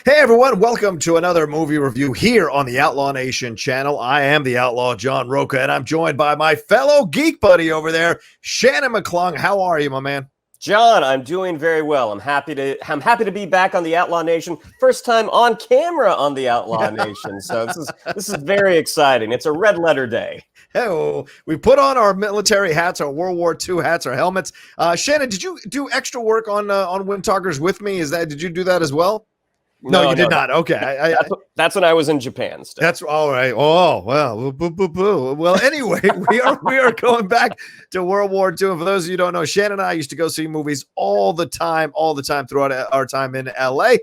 Hey everyone, welcome to another movie review here on the Outlaw Nation channel. I am the Outlaw John Rocha, and I'm joined by my fellow geek buddy over there, Shannon McClung. How are you, my man? John, I'm doing very well. I'm happy to be back on the Outlaw Nation. First time on camera on the Outlaw Nation. So this is very exciting. It's a red letter day. Hey, we put on our military hats, our World War II hats, our helmets. Shannon, did you do extra work on Windtalkers with me? Did you do that as well? No, you did not. Okay. That's when I was in Japan still. That's all right. Oh, well. Well, anyway, we are going back to World War II. And for those of you who don't know, Shannon and I used to go see movies all the time throughout our time in LA.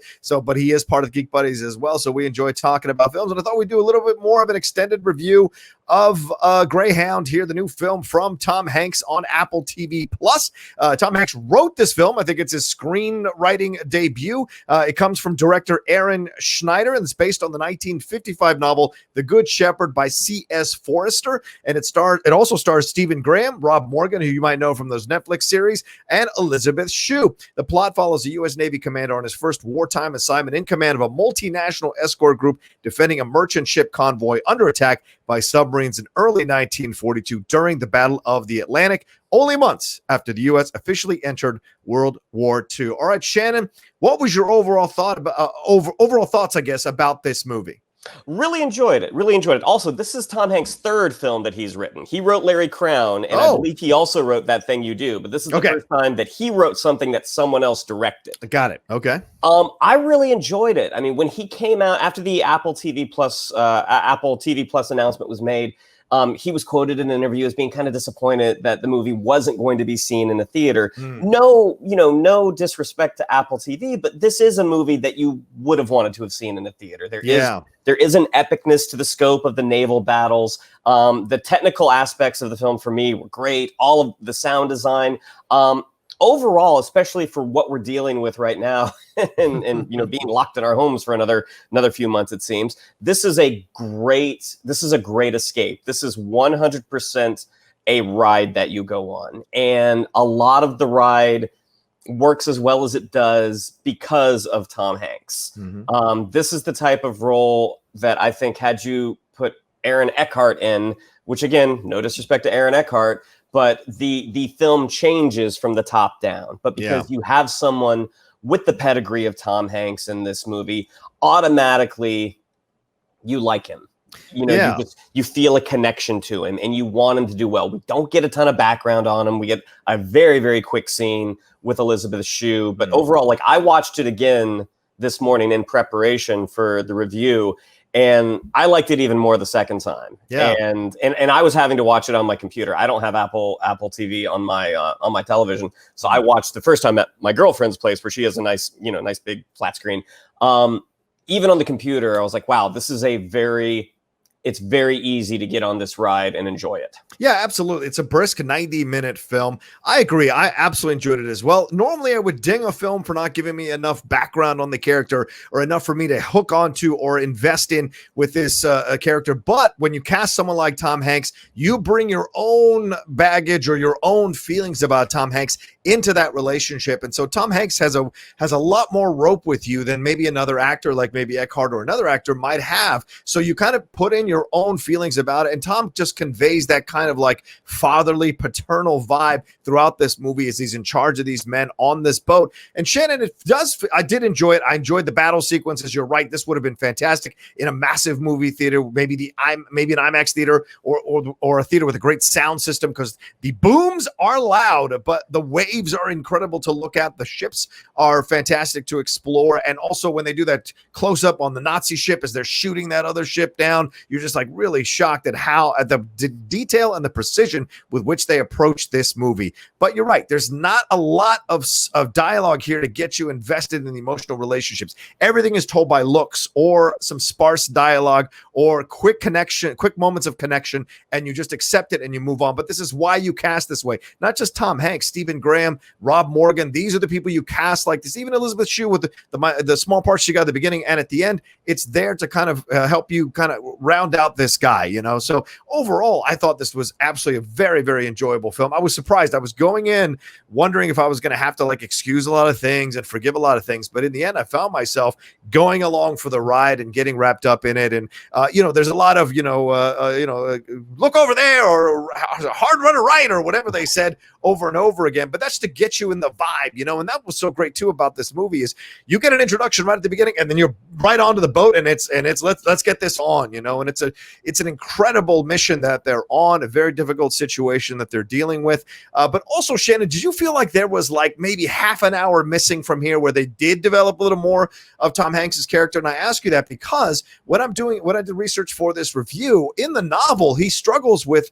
But he is part of Geek Buddies as well. So we enjoy talking about films. And I thought we'd do a little bit more of an extended review of Greyhound here, the new film from Tom Hanks on Apple TV Plus. Tom Hanks wrote this film. I think it's his screenwriting debut. It comes from director Aaron Schneider, and it's based on the 1955 novel The Good Shepherd by C.S. Forrester. And it also stars Stephen Graham, Rob Morgan, who you might know from those Netflix series, and Elizabeth Shue. The plot follows a U.S. Navy commander on his first wartime assignment in command of a multinational escort group defending a merchant ship convoy under attack by submarines in early 1942 during the Battle of the Atlantic, only months after the U.S. officially entered World War II. All right, Shannon, what was your overall thoughts, I guess, about this movie? Really enjoyed it. Also, this is Tom Hanks' third film that he's written. He wrote Larry Crown, and I believe he also wrote That Thing You Do. But this is the first time that he wrote something that someone else directed. Got it. Okay. I really enjoyed it. I mean, when he came out after the Apple TV Plus announcement was made, he was quoted in an interview as being kind of disappointed that the movie wasn't going to be seen in a theater. No disrespect to Apple TV, but this is a movie that you would have wanted to have seen in a theater. There is an epicness to the scope of the naval battles. The technical aspects of the film for me were great. All of the sound design. Overall, especially for what we're dealing with right now and being locked in our homes for another few months, it seems, this is a great escape. This is 100% a ride that you go on. And a lot of the ride works as well as it does because of Tom Hanks. Mm-hmm. This is the type of role that I think had you put Aaron Eckhart in, which again, no disrespect to Aaron Eckhart, but the film changes from the top down. But because you have someone with the pedigree of Tom Hanks in this movie, automatically you like him. You feel a connection to him and you want him to do well. We don't get a ton of background on him. We get a very, very quick scene with Elizabeth Shue. But overall, I watched it again this morning in preparation for the review, and I liked it even more the second time. Yeah. And I was having to watch it on my computer. I don't have Apple TV on my television. So I watched the first time at my girlfriend's place where she has a nice big flat screen. Even on the computer, I was like, wow, this is it's very easy to get on this ride and enjoy it. Yeah, absolutely. It's a brisk 90-minute film. I agree. I absolutely enjoyed it as well. Normally, I would ding a film for not giving me enough background on the character or enough for me to hook onto or invest in with this character. But when you cast someone like Tom Hanks, you bring your own baggage or your own feelings about Tom Hanks into that relationship. And so Tom Hanks has a lot more rope with you than maybe another actor like maybe Eckhart or another actor might have. So you kind of put in your own feelings about it. And Tom just conveys that kind of like fatherly, paternal vibe throughout this movie as he's in charge of these men on this boat. And Shannon, I did enjoy it. I enjoyed the battle sequences. You're right. This would have been fantastic in a massive movie theater, maybe an IMAX theater or a theater with a great sound system, because the booms are loud, but the waves are incredible to look at. The ships are fantastic to explore. And also when they do that close up on the Nazi ship as they're shooting that other ship down, you're just like really shocked at the detail and the precision with which they approach this movie. But you're right. There's not a lot of dialogue here to get you invested in the emotional relationships. Everything is told by looks or some sparse dialogue or quick moments of connection, and you just accept it and you move on. But this is why you cast this way. Not just Tom Hanks, Stephen Graham, Rob Morgan. These are the people you cast like this. Even Elizabeth Shue with the small parts she got at the beginning and at the end, it's there to kind of help you kind of round found out this guy, you know. So overall, I thought this was absolutely a very, very enjoyable film. I was surprised. I was going in wondering if I was going to have to like excuse a lot of things and forgive a lot of things, but in the end, I found myself going along for the ride and getting wrapped up in it. And you know, there's a lot of look over there or hard run right or whatever they said over and over again, but that's to get you in the vibe, you know. And that was so great too about this movie is you get an introduction right at the beginning, and then you're right onto the boat, and it's let's get this on, you know. And it's an incredible mission that they're on, a very difficult situation that they're dealing with. But also, Shannon, did you feel like there was like maybe half an hour missing from here where they did develop a little more of Tom Hanks's character? And I ask you that because when I did research for this review, in the novel, he struggles with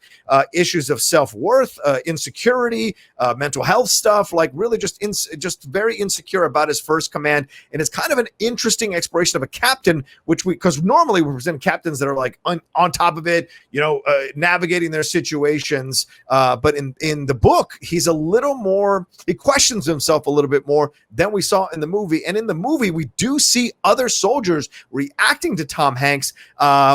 issues of self-worth, insecurity, mental health stuff, like really just very insecure about his first command. And it's kind of an interesting exploration of a captain, because normally we present captains that are like on top of it, you know, navigating their situations. But in the book, he's a little more, he questions himself a little bit more than we saw in the movie. And in the movie, we do see other soldiers reacting to Tom Hanks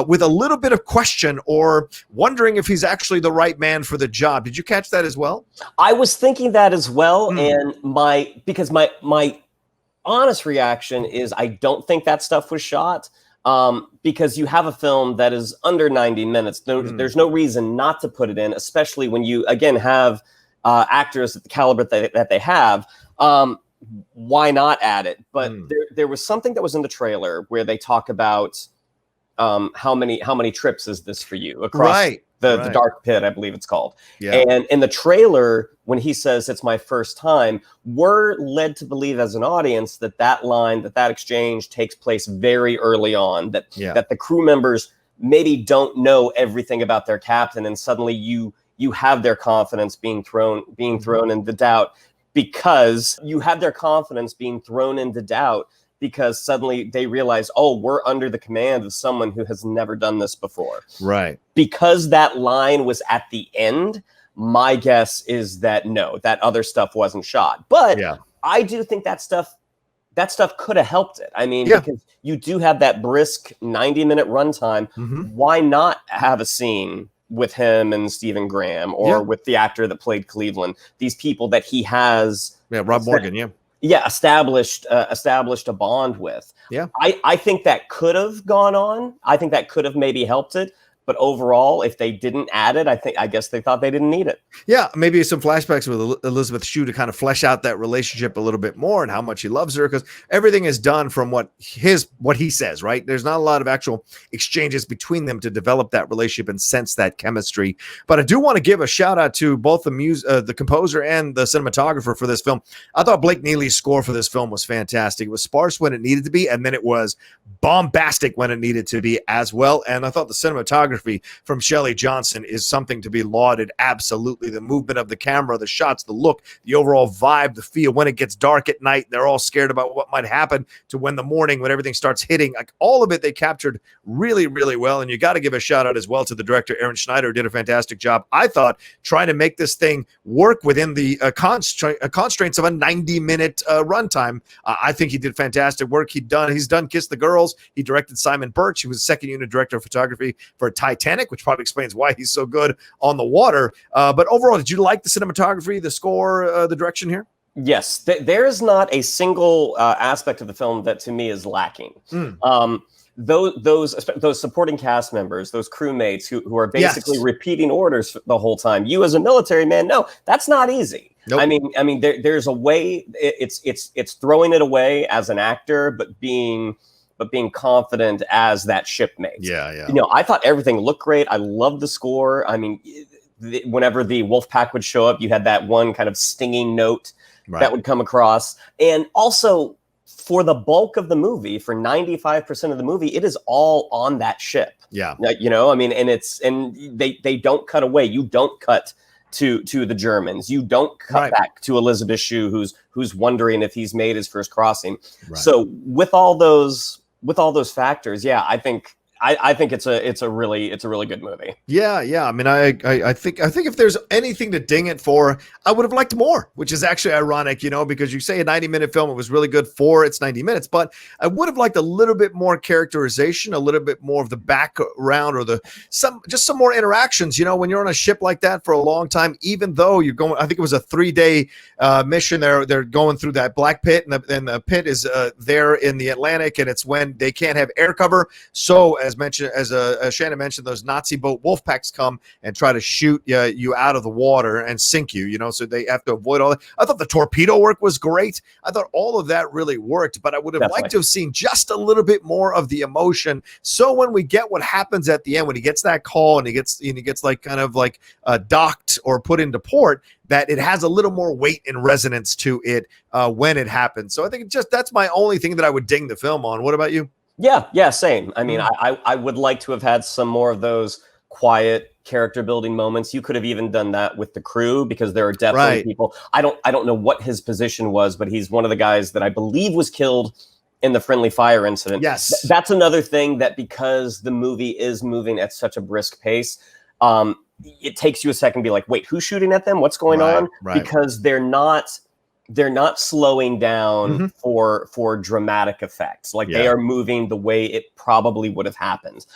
with a little bit of question or wondering if he's actually the right man for the job. Did you catch that as well? I was thinking that as well. And my honest reaction is I don't think that stuff was shot. Because you have a film that is under 90 minutes. There's no reason not to put it in, especially when you, again, have actors at the caliber that they have. Why not add it? But there was something that was in the trailer where they talk about how many trips is this for you across the dark pit, I believe it's called. Yeah. And in the trailer, when he says it's my first time, we're led to believe as an audience that line, that exchange takes place very early on, that the crew members maybe don't know everything about their captain, and suddenly you have their confidence being thrown into doubt because because suddenly they realize, oh, we're under the command of someone who has never done this before. Right. Because that line was at the end, my guess is that no, that other stuff wasn't shot. But I do think that stuff could have helped it. I mean, because you do have that brisk 90-minute runtime. Why not have a scene with him and Stephen Graham or with the actor that played Cleveland? These people that he has. Yeah, Rob Morgan, established a bond with. Yeah. I think that could have gone on. I think that could have maybe helped it. But overall, if they didn't add it, I guess they thought they didn't need it. Yeah, maybe some flashbacks with Elizabeth Shue to kind of flesh out that relationship a little bit more and how much he loves her, because everything is done from what he says, right? There's not a lot of actual exchanges between them to develop that relationship and sense that chemistry. But I do want to give a shout out to both the composer and the cinematographer for this film. I thought Blake Neely's score for this film was fantastic. It was sparse when it needed to be, and then it was bombastic when it needed to be as well. And I thought the cinematography from Shelley Johnson is something to be lauded. Absolutely. The movement of the camera, the shots, the look, the overall vibe, the feel when it gets dark at night, they're all scared about what might happen, to when the morning, when everything starts hitting, like all of it, they captured really, really well. And you got to give a shout out as well to the director, Aaron Schneider, did a fantastic job, I thought, trying to make this thing work within the constraints of a 90-minute runtime. I think he did fantastic work. He's done Kiss the Girls. He directed Simon Birch. He was second unit director of photography for Titanic, which probably explains why he's so good on the water. But overall, did you like the cinematography, the score, the direction here? Yes, there is not a single aspect of the film that to me is lacking. Those supporting cast members, those crewmates who are basically repeating orders the whole time. You as a military man, no, that's not easy. Nope. I mean, there's a way. It's throwing it away as an actor, but being confident as that shipmate. Yeah. You know, I thought everything looked great. I loved the score. I mean, whenever the wolf pack would show up, you had that one kind of stinging note that would come across. And also, for the bulk of the movie, for 95% of the movie, it is all on that ship. Yeah. You know, I mean, and they don't cut away. You don't cut to the Germans. You don't cut back to Elizabeth Shue, who's wondering if he's made his first crossing. So with all those factors, I think I think it's a really good movie. Yeah. I mean, I think if there's anything to ding it for, I would have liked more, which is actually ironic, because you say a 90-minute film, it was really good for its 90 minutes, but I would have liked a little bit more characterization, a little bit more of the background, or some more interactions. When you're on a ship like that for a long time, even though you're going, I think it was a 3-day mission. They're going through that black pit, and the pit is there in the Atlantic, and it's when they can't have air cover. So as Shannon mentioned, those Nazi boat wolf packs come and try to shoot you out of the water and sink you, so they have to avoid all that. I thought the torpedo work was great. I thought all of that really worked, but I would have liked to have seen just a little bit more of the emotion. So when we get what happens at the end, when he gets that call and he gets like kind of like docked or put into port, that it has a little more weight and resonance to it when it happens. So I think that's my only thing that I would ding the film on. What about you? Yeah, same. I mean, I would like to have had some more of those quiet character building moments. You could have even done that with the crew, because there are definitely people. I don't know what his position was, but he's one of the guys that I believe was killed in the friendly fire incident. Yes. That's another thing, that because the movie is moving at such a brisk pace, it takes you a second to be like, wait, who's shooting at them? What's going on? Right. Because they're not slowing down for dramatic effects. Like they are moving the way it probably would have happened.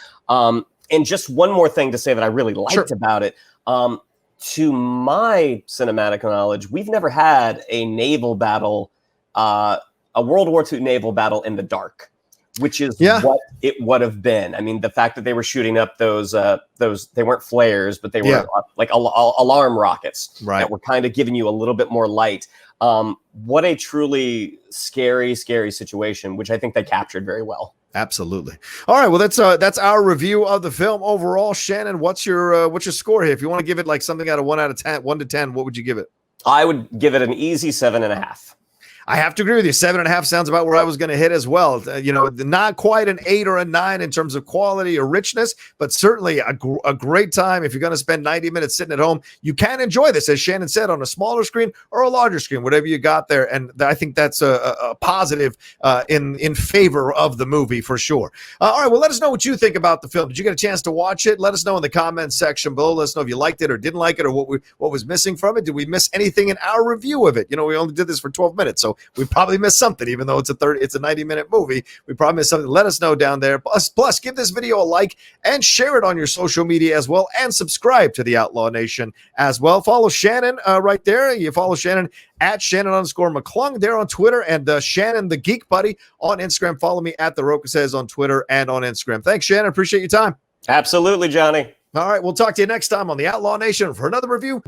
And just one more thing to say that I really liked about it. To my cinematic knowledge, we've never had a naval battle, a World War II naval battle in the dark, which is what it would have been. I mean, the fact that they were shooting up those they weren't flares, but they were like alarm rockets that were kind of giving you a little bit more light. What a truly scary situation, which I think they captured very well. Absolutely. All right. Well, that's our review of the film overall. Shannon, what's your score here? If you want to give it like something out of 1 to 10, what would you give it? I would give it an easy 7.5. I have to agree with you. 7.5 sounds about where I was going to hit as well. Not quite an 8 or a 9 in terms of quality or richness, but certainly a great time. If you're going to spend 90 minutes sitting at home, you can enjoy this, as Shannon said, on a smaller screen or a larger screen, whatever you got there. And I think that's a positive in favor of the movie for sure. All right. Well, let us know what you think about the film. Did you get a chance to watch it? Let us know in the comments section below. Let us know if you liked it or didn't like it, or what was missing from it. Did we miss anything in our review of it? We only did this for 12 minutes, so we probably missed something, even though it's a 90-minute movie. We probably missed something. Let us know down there. Plus, give this video a like and share it on your social media as well, and subscribe to the Outlaw Nation as well. Follow Shannon right there. You follow Shannon at Shannon_McClung there on Twitter, and Shannon the Geek Buddy on Instagram. Follow me at the Rocha Says on Twitter and on Instagram. Thanks, Shannon. Appreciate your time. Absolutely, Johnny. All right, we'll talk to you next time on the Outlaw Nation for another review.